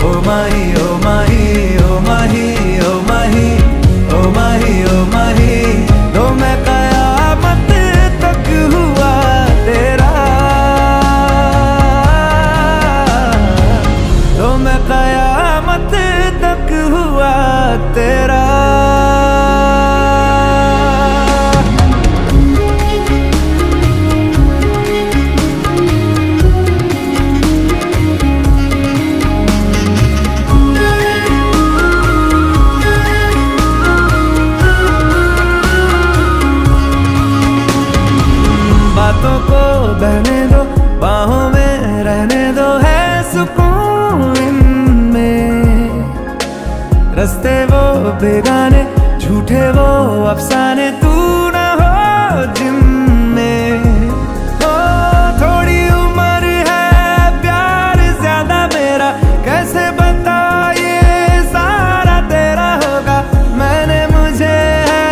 ओ माही ओ माही ओ माही ओ माही ओ माही ओ माही लो मैं कयामत तक हुआ तेरा, लो मैं कयामत तक हुआ तेरा। बातों को बहने दो, बाहों में रहने दो, है सुकून इनमें। रस्ते वो बेगाने, झूठे वो अफसाने, तू ना हो जिनमें। ओ थोड़ी उम्र है, प्यार ज्यादा मेरा, कैसे बता ये सारा तेरा होगा। मैंने मुझे है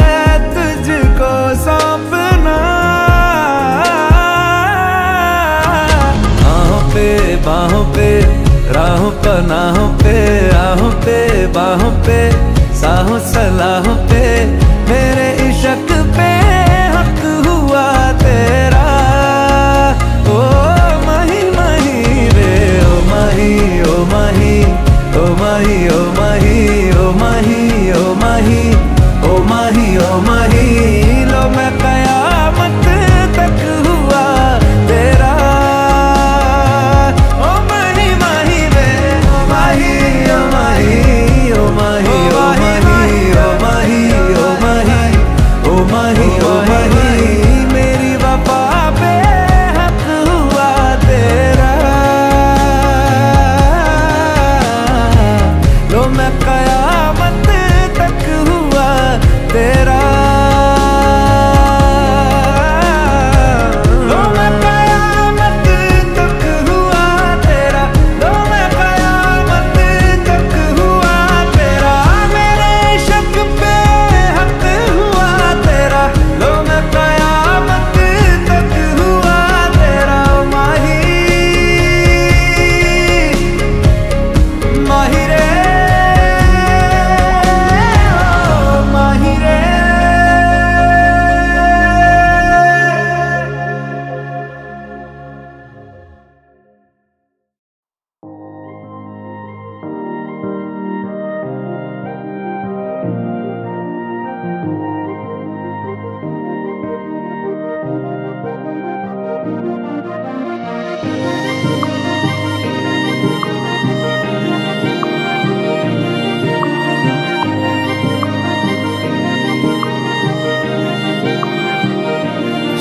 तुझको सौंपना, बाहों पे राहों पनाहों पे, आहों पे बाहों पे, साहों सलाहों पे, मेरे इश्क पे हक हुआ तेरा। ओ माही माही रे ओ माही ओ माही ओ माही ओ माही ओ माही ओ माही ओ माही ओ माही लो मैं कयामत तक हुआ तेरा। मेरी वफा पे हक हुआ तेरा, लो मैं कयामत तक हुआ तेरा।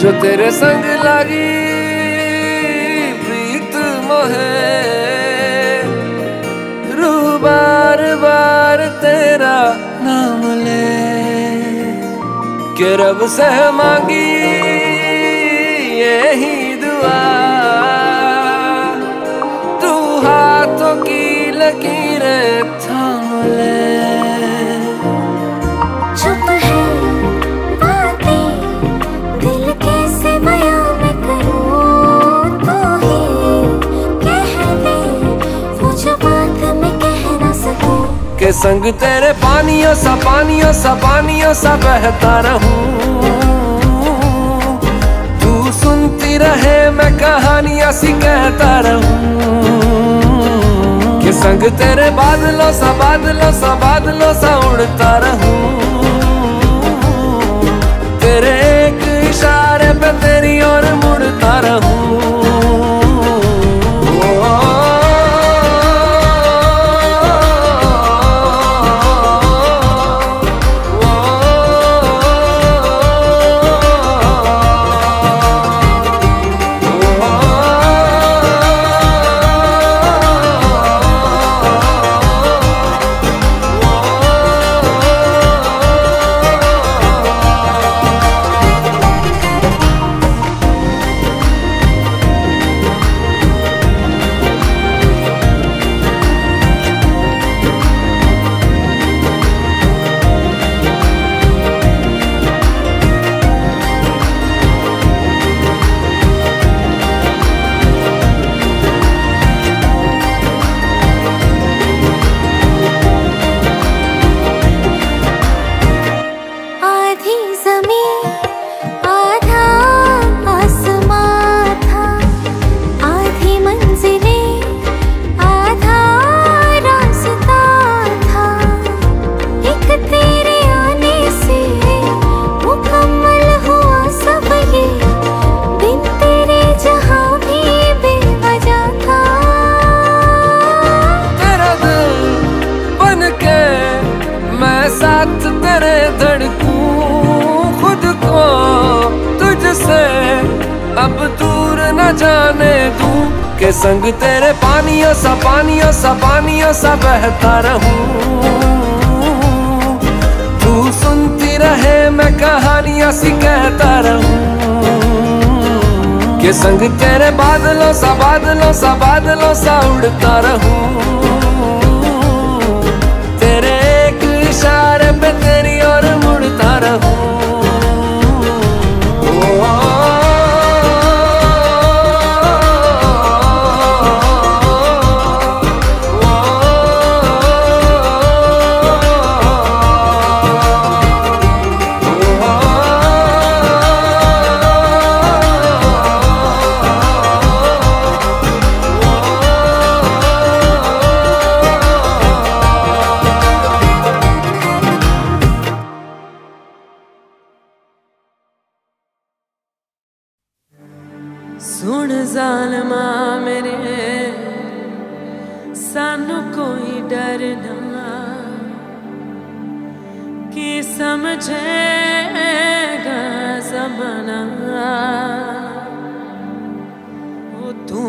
जो तेरे संग लगी प्रीत मोहे, रूह बार बार तेरा नाम ले, के रब से मांगी यही दुआ, तू हाथों की लकीरें थाम ले। के संग तेरे पानियों सा पानियों सा पानियों सा बहता रहूं, तू सुनती रहे मैं कहानियां सी कहता रहूं। के संग तेरे बादलों सा बादलों सा बादलों सा उड़ता रहूं, तेरे एक इशारे पे तेरी ओर मुड़ता रहूं। जाने दूं के संग तेरे पानियों सा पानियों सा पानियों सा बहता रहूं। तू सुनती रहे मैं कहानियां सी कहता रहूं के संग तेरे बादलों सा बादलों सा बादलों सा उड़ता रहूं। तेरे एक इशारे पे तेरी ओर मुड़ता रहूं। सुन ज़ालिमा मेरे सानू कोई डर ना कि समझेगा ज़माना। ओ तू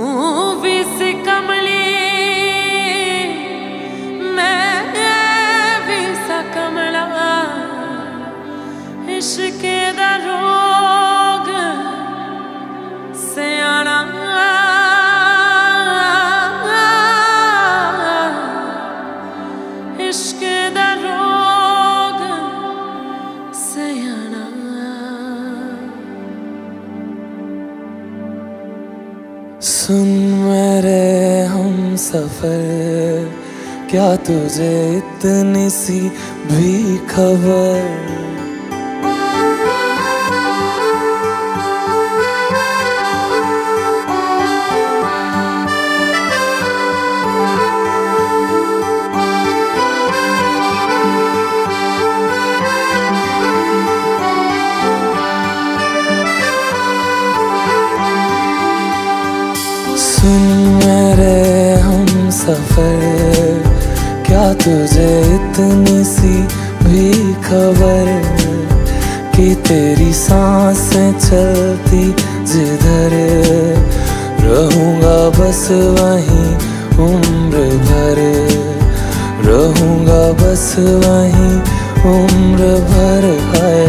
भी सी कमली मैं भी सा कमला इश्क दा रोग सयाना इश्क दा रोग सयाना। सुन मेरे हम सफर क्या तुझे इतनी सी भी खबर। सुन मेरे हम सफर क्या तुझे इतनी सी भी खबर कि तेरी सांसें चलती जिधर रहूंगा बस वहीं उम्र भर। रहूंगा बस वहीं उम्र भर है।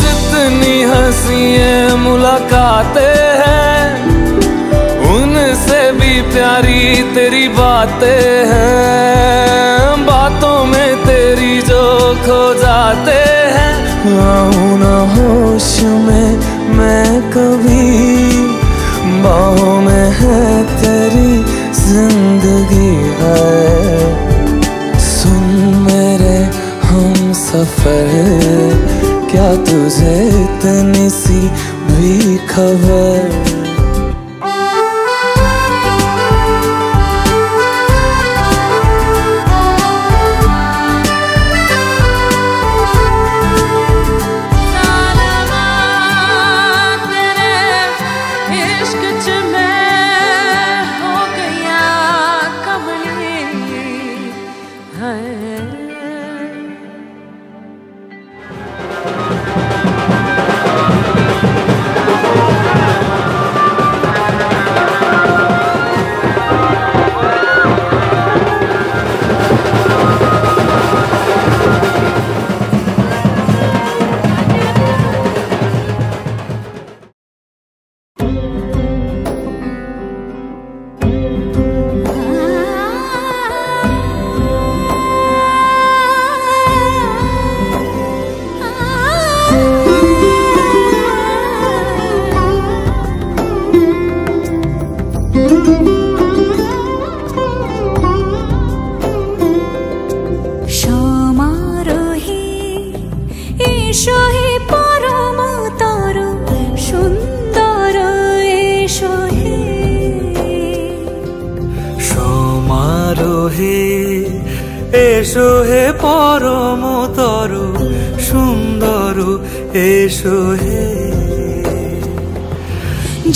जितनी हंसियां मुलाकातें हैं उनसे भी प्यारी तेरी बातें हैं। बातों में तेरी जो खो जाते हैं आऊं ना होश में मैं कभी। बाहों में है तेरी जिंदगी है। सुन मेरे हम सफर क्या तुझे इतनी सी भी खबर। এসো হে পরম তরু সুন্দর এসো হে।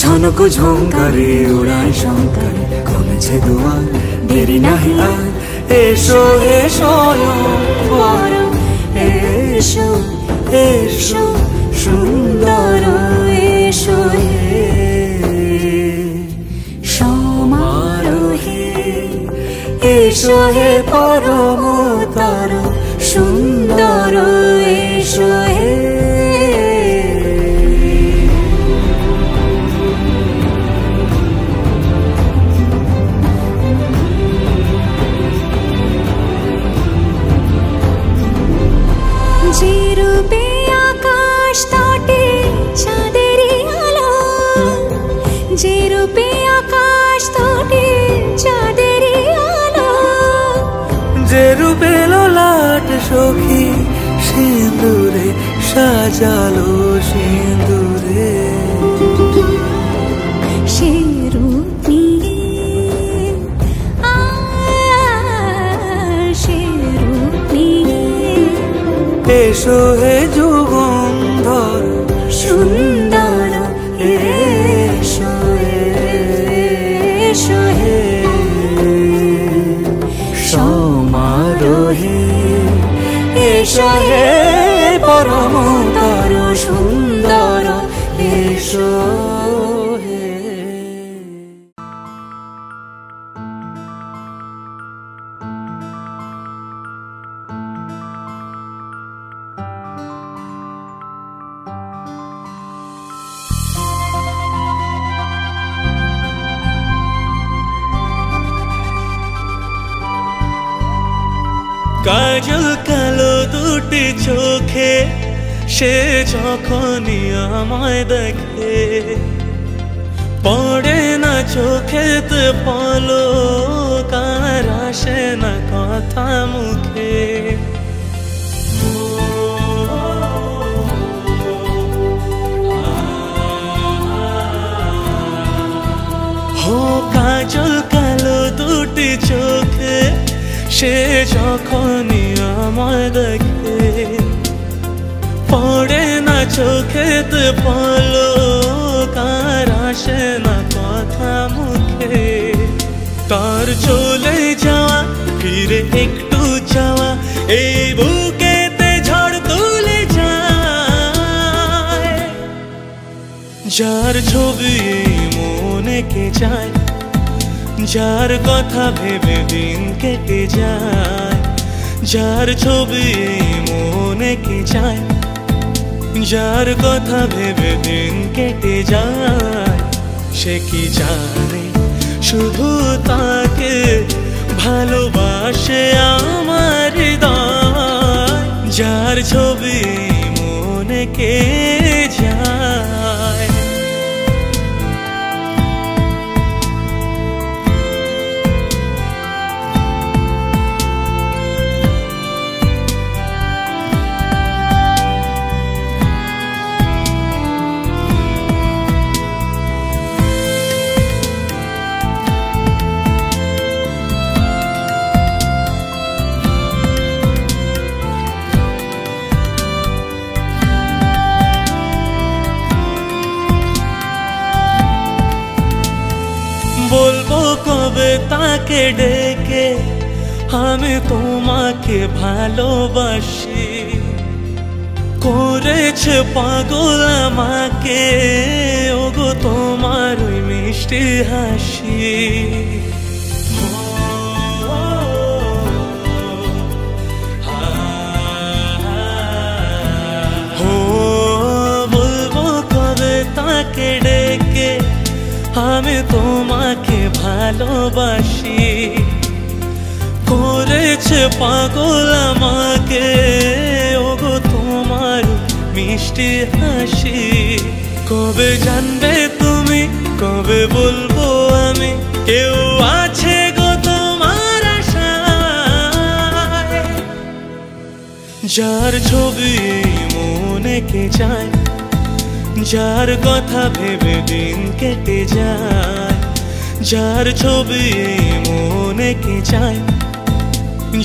ঝনক ঝঙ্কারে উড়ায় শঙ্কর কমেছে দুয়ার দেরি নাহি আর। এসো হে স্বয়ং পরম এসো এসো সুন্দর এসো হে। এসো হে পরমতর সুন্দর এসো হে। যে রূপে আকাশ তটে চাঁদেরই আলো, যে রূপে আকাশ তটে চাঁদেরই আলো, যে রূপে ললাট সখী সিঁদুরে সাজালো সিঁদুরে, সে রূপ নিয়ে সে রূপ নিয়ে এসো হে যুগন্ধর সুন্দর এসো এসো হে সমারোহে। এসো হে পরমতর সুন্দর এসো হে। কাজল কালো দুটি চোখে সে যখনই আমায় দেখে, পড়ে না চোখেতে পলক আর আসে না কথা মুখে। হো কাজল কালো দুটি চোখে সে যখনই আমায় দেখে, পড়ে না চোখেতে পলক আর আসে না কথা মুখে। তার চলে যাওয়া ফিরে একটু চাওয়া এই বুকেতে ঝড় তুলে যায়, যার ছবি মনে কে যায়, যার কথা ভেবে দিন কেটে যায়, যার ছবি মনে কে যায়, যার কথা ভেবে দিন কেটে যায়, সে কি জানে শুধু তাকে ভালোবাসে আমার হৃদয়, যার ছবি মনে কে যায়। বলবো কবে তাকে ডেকে আমি তোমাকে ভালোবাসি, করেছে পাগল আমাকে ওগো তোমার ওই মিষ্টি হাসি। বলবো কবে তাকে ডেকে আমি তোমাকে ভালোবাসি, করেছে পাগল আমাকে ওগো তোমার মিষ্টি হাসি। কবে জানবে তুমি, কবে বলবো আমি, কেউ আছে গো তোমার আশায়, যার ছবি মনে কে যায়, যার কথা ভেবে দিন কেটে যায়, যার ছবি মনে কে যায়,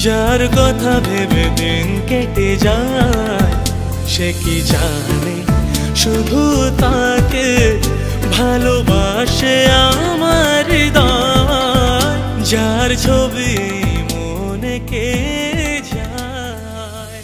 যার কথা ভেবে দিন কেটে যায়, সে কি জানে শুধু তাকে ভালোবাসে আমার হৃদয়, যার ছবি মনে কে যায়।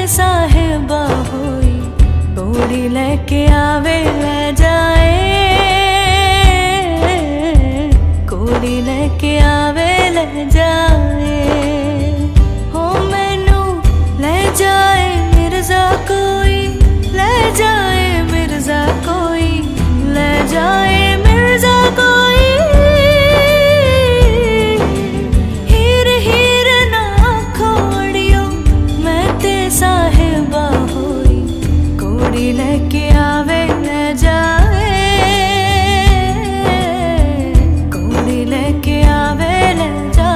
साहिबा होई, तोड़ी लेके आवे ले जाए, कोड़ी लेके आवे ले जाए। हो मैनू ले जाए मिर्जा कोई, ले जाए मिर्जा कोई, ले जाए मिर्जा कोई। हीर हीर ना खोड़ियो, मैं ते साहिबा होई, कोड़ी लेके आवे ले जाए, कोड़ी लेके आवे ले जाए।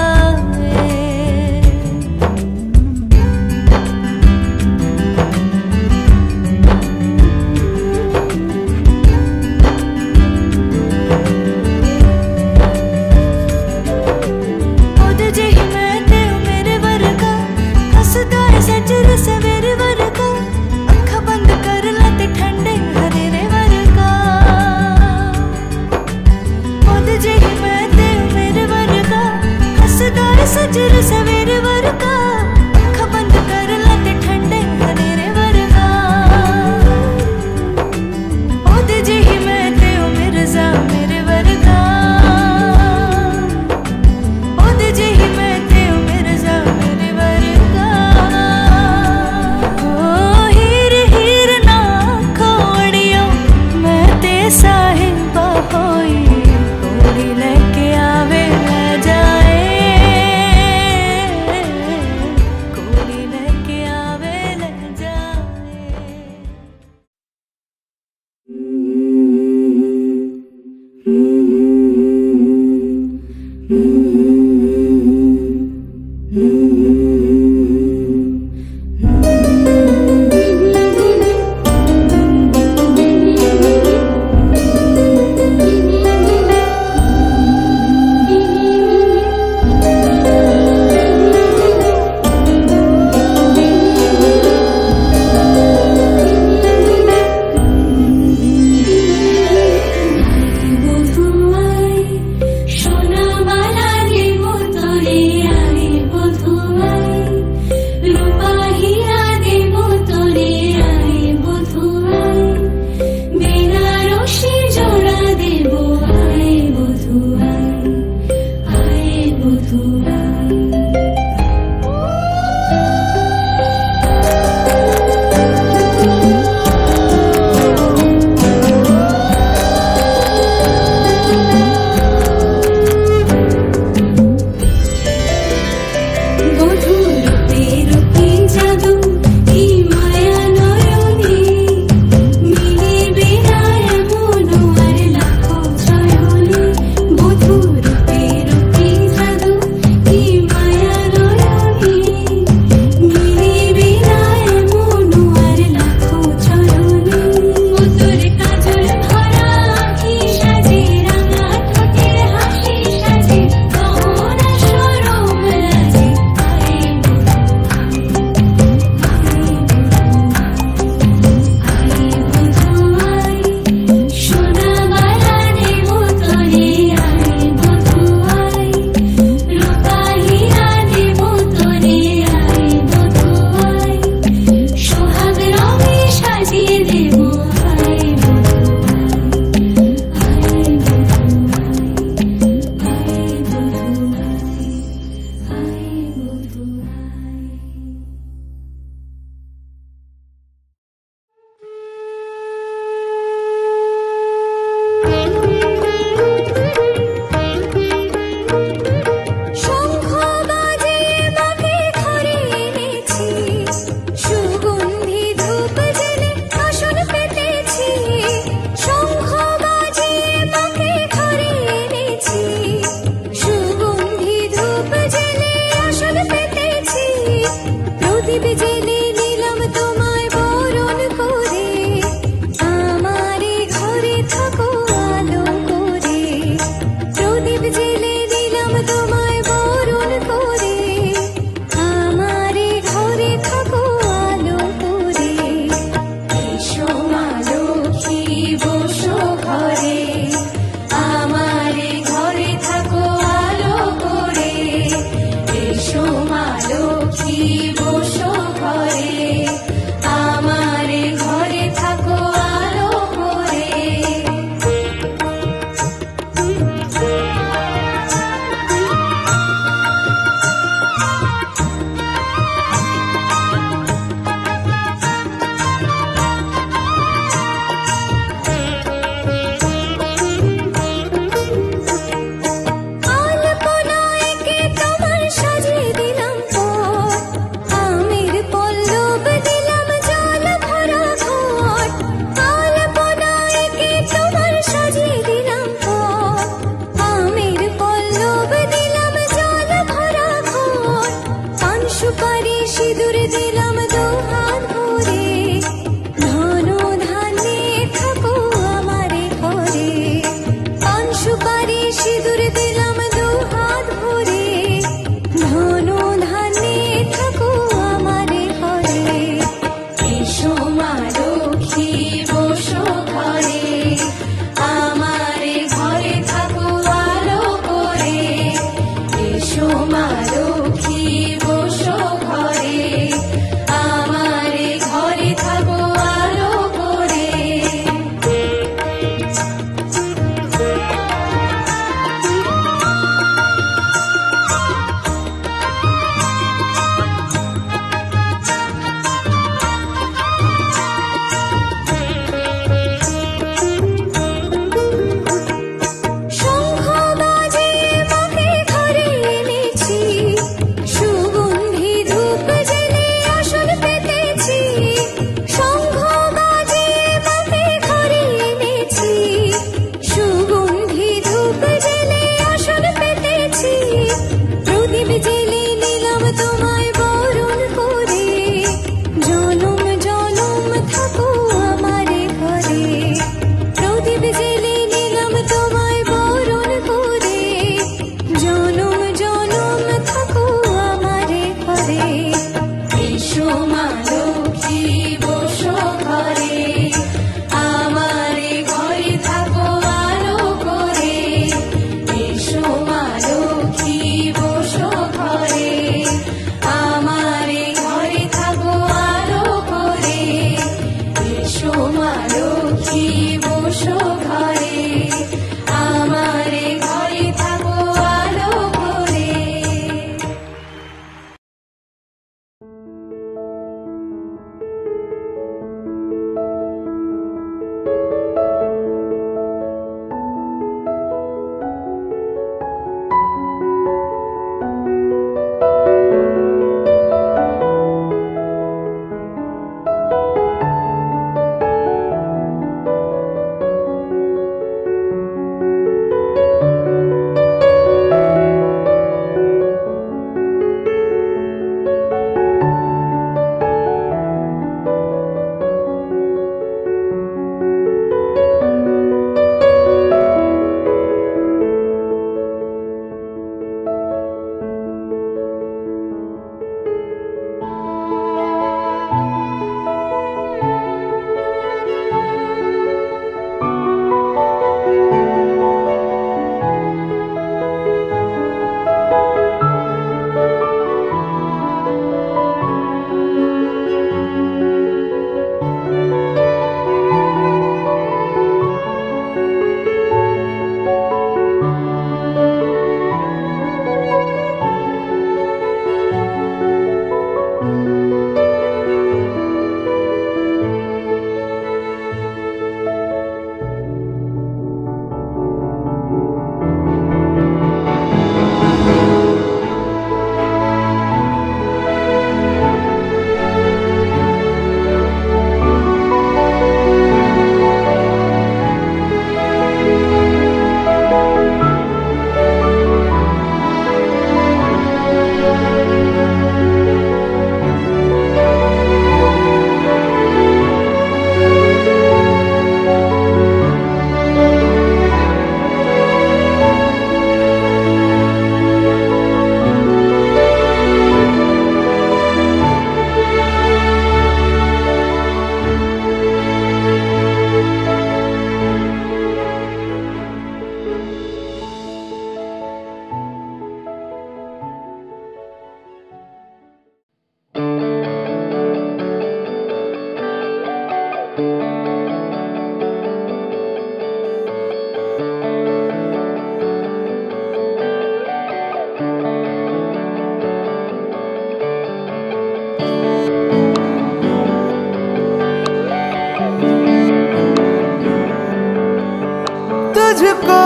तुझको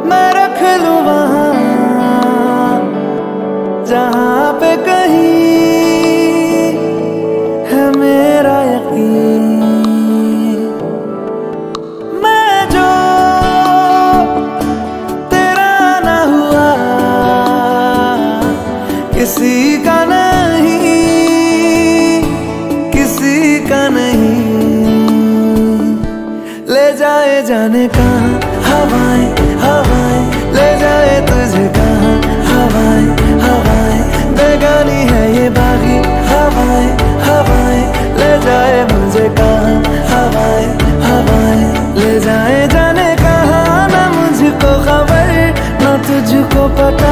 मैं रख लूं वहां जहां पे कहीं है मेरा यकीन। मैं जो तेरा ना हुआ किसी का नहीं, किसी का नहीं। ले जाए जाने कहाँ हवाएं हवाएं, ले जाए तुझे कहाँ हवाएं हवाएं। बेगानी है ये बागी हवाएं हवाएं, ले जाए मुझे कहाँ हवाएं हवाएं। ले जाए जाने कहाँ ना मुझको खबर ना तुझको पता।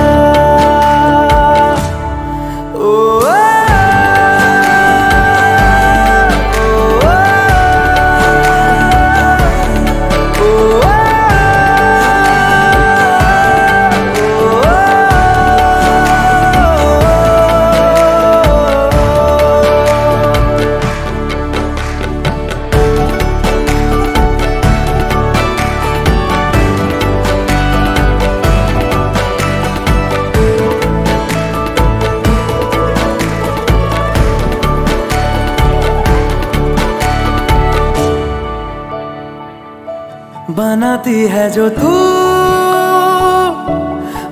बनाती है जो तू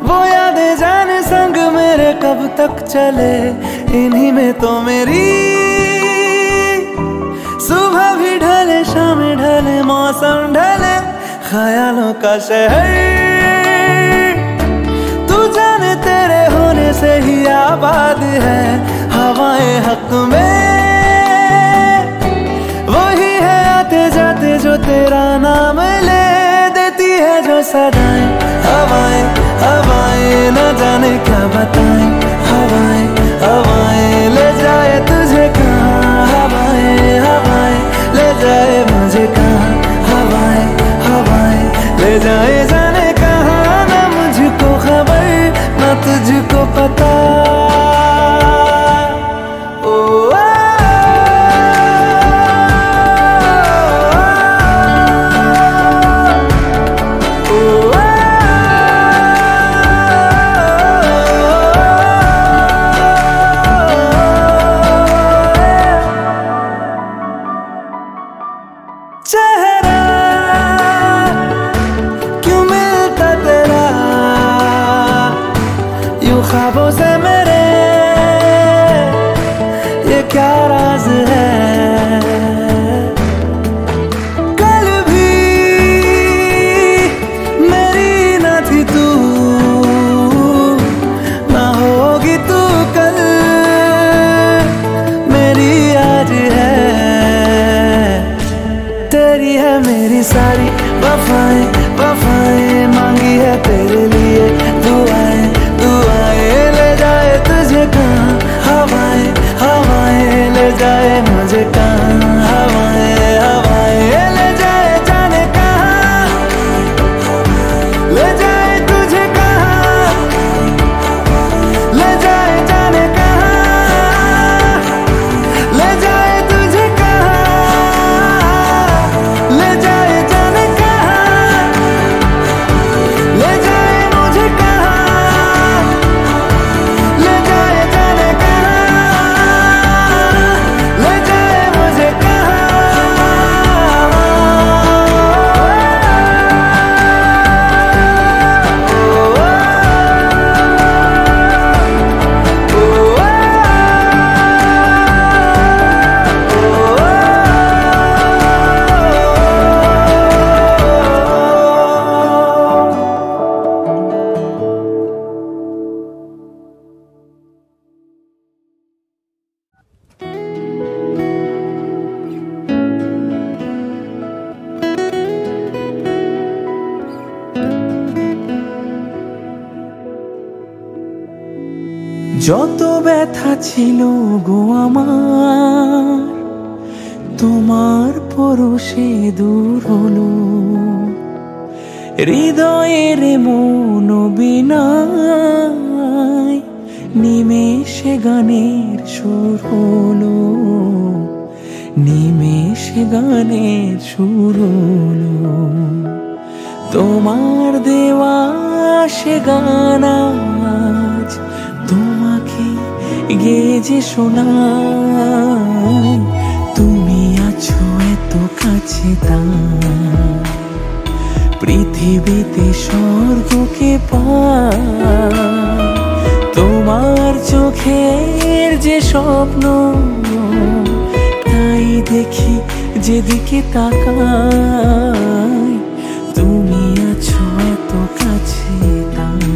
वो यादें जाने संग मेरे कब तक चले। इन्हीं में तो मेरी सुबह भी ढले शाम ढले मौसम ढले। ख्यालों का शहर तू जाने तेरे होने से ही आबाद है। हवाएं हक में वही है आते जाते जो तेरा नाम ले देती है जो सदाएं। हवाएं हवाएं न जाने क्या बताएं। हवाएं हवाएं ले जाए तुझे कहाँ हवाएं हवाएं, ले जाए मुझे कहाँ हवाएं हवाएं। ले जाए जाने कहाँ ना मुझको खबर ना तुझको पता। चेहरा क्यों मिलता तेरा यूं ख्वाबों से मेरे, ये क्या राज है। कल भी मेरी ना थी तू, ना होगी तू कल मेरी आज है। तेरी है मेरी सारी वफाएं वफाएं, मांगी है तेरे लिए दुआएं दुआएं। ले जाए तुझे कहाँ हवाएं हवाएं, ले जाए मुझे कहाँ हवाएं हवाएं। ले जाए जाने कहाँ, ले जाए तुझे कहाँ, ले जाए जाने कहाँ, ले जाए तुझे कहाँ, ले जाए जाने कहाँ, ले जाए मुझे कहाँ, ले जाए जाने कहाँ, ले जाए मुझे कहाँ। যত ব্যথা ছিল গো আমার, তোমার পরশে দূর হলো। হৃদয়ের মন বিনায় নিমেষে গানের সুর হলো, নিমেষে গানের সুর হলো। তোমার দেওয়া সে গান আজ তোমাকে গেয়ে যে শোনাই। তুমি আছো এত কাছে তাই পৃথিবীতে স্বর্গকে পাই। তোমার চোখের যে স্বপ্ন তাই দেখি যেদিকে তাকাই। তুমি আছো এত কাছে তাই।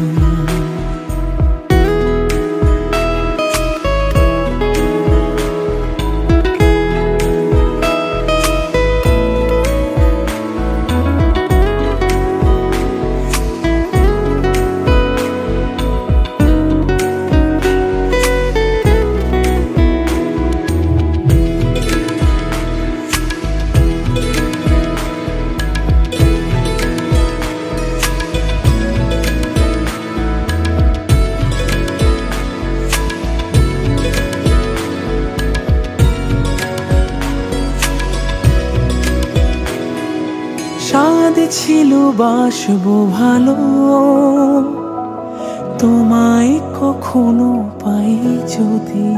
স্বাদ ছিল বাসবো ভালো, তোমায় কখনো পাই যদি।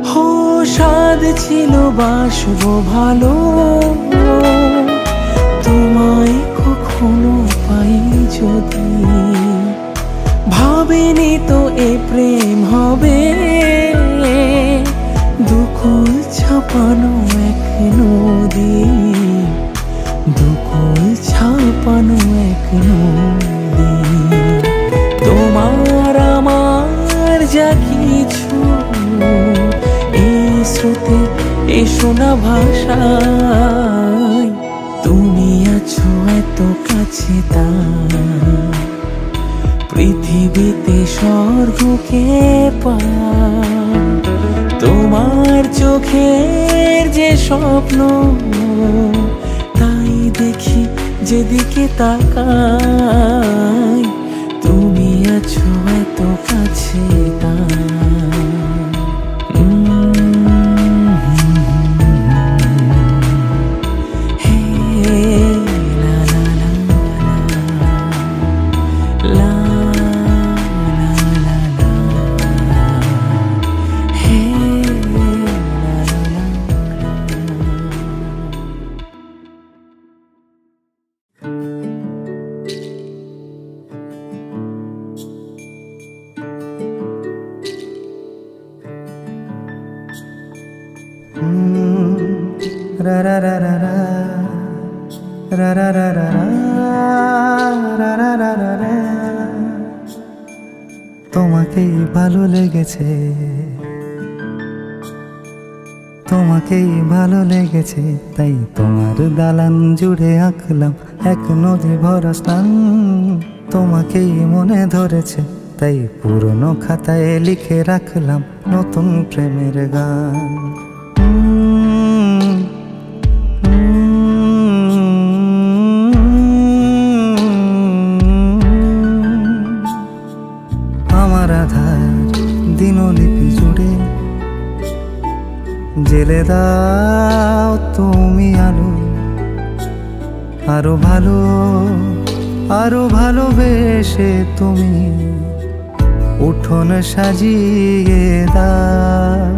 হো স্বাদ ছিল বাসবো ভালো, তোমায় কখনো পাই যদি। ভাবিনি তো এ প্রেম হবে, দুকুল ছাপানো এক নদী, দুকুল ছাপানো এক নদী। তোমার আমার যা কিছু এই স্রোতে এই শোনা ভাষায়। তুমি আছো এত কাছে তাই পৃথিবীতে স্বর্গকে পাই। তোমার চোখের যে স্বপ্ন তাই দেখি যেদিকে তাকাই। তুমি আছো এত কাছে তাই। তোমাকেই ভালো লেগেছে, তোমাকেই ভালো লেগেছে, তাই তোমার দালান জুড়ে আঁকলাম এক নদী ভরা স্থান। তোমাকেই মনে ধরেছে, তাই পুরনো খাতায় লিখে রাখলাম নতুন প্রেমের গান। আমার আধার দিনলিপি জুড়ে জেলে দাও তুমি আলো, আরো ভালো আরো ভালোবেসে তুমি উঠোন সাজিয়ে দাও।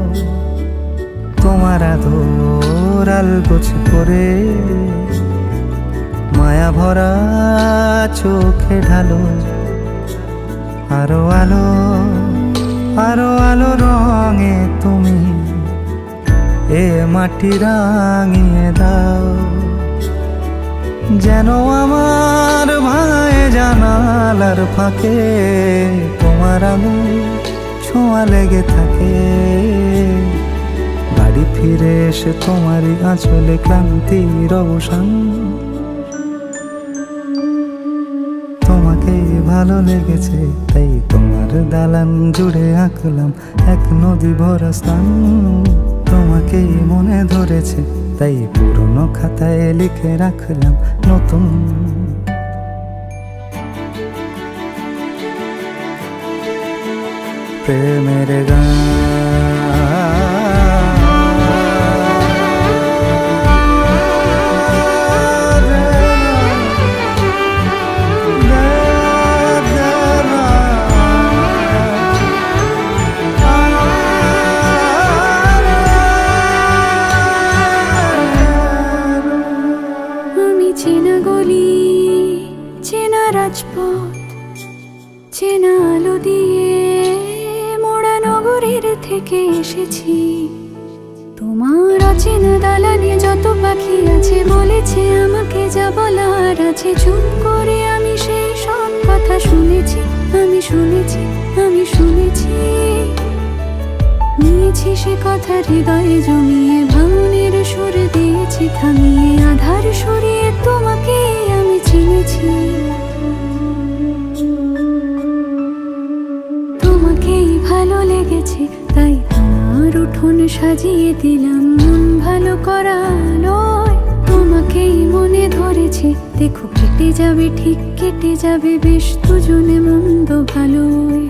তোমার আদর আলগোছ করে মায়া ভরা চোখে ঢালো, আরো আলো আরো আলো রঙে তুমি এ মাটি রাঙিয়ে দাও। যেন আমার ভাই জানালার ফাঁকে তোমার আলো ছোঁয়া লেগে থাকে। বাড়ি ফিরে এসে তোমারই আঁচলে ক্লান্তির অবসান। তোমাকেই ভালো লেগেছে, তাই তোমার দালান জুড়ে আঁকলাম এক নদী ভরা স্থান। তোমাকেই মনে ধরেছে, তাই পুরনো খাতায় লিখে রাখলাম নতুন প্রেমের গান। থেকে এসেছি। তোমার অচেনা দালানে যত পাখি আছে বলেছে আমাকে যা বলার আছে, চুপ করে আমি সেই সব কথা শুনেছি, আমি শুনেছি, আমি শুনেছি। নিয়েছি সে কথা হৃদয়ে জমিয়ে, ভাঙনের সুর দিয়েছি থামিয়ে, আধার সরিয়ে তোমাকে আমি চিনেছি। তোমাকেই ভালো লেগেছে তাই তোমার উঠোন সাজিয়ে দিলাম মন ভালো করালয়। তোমাকেই মনে ধরেছে দেখো কেটে যাবে, ঠিক কেটে যাবে বেশ দুজনে মন্দ ভালোই।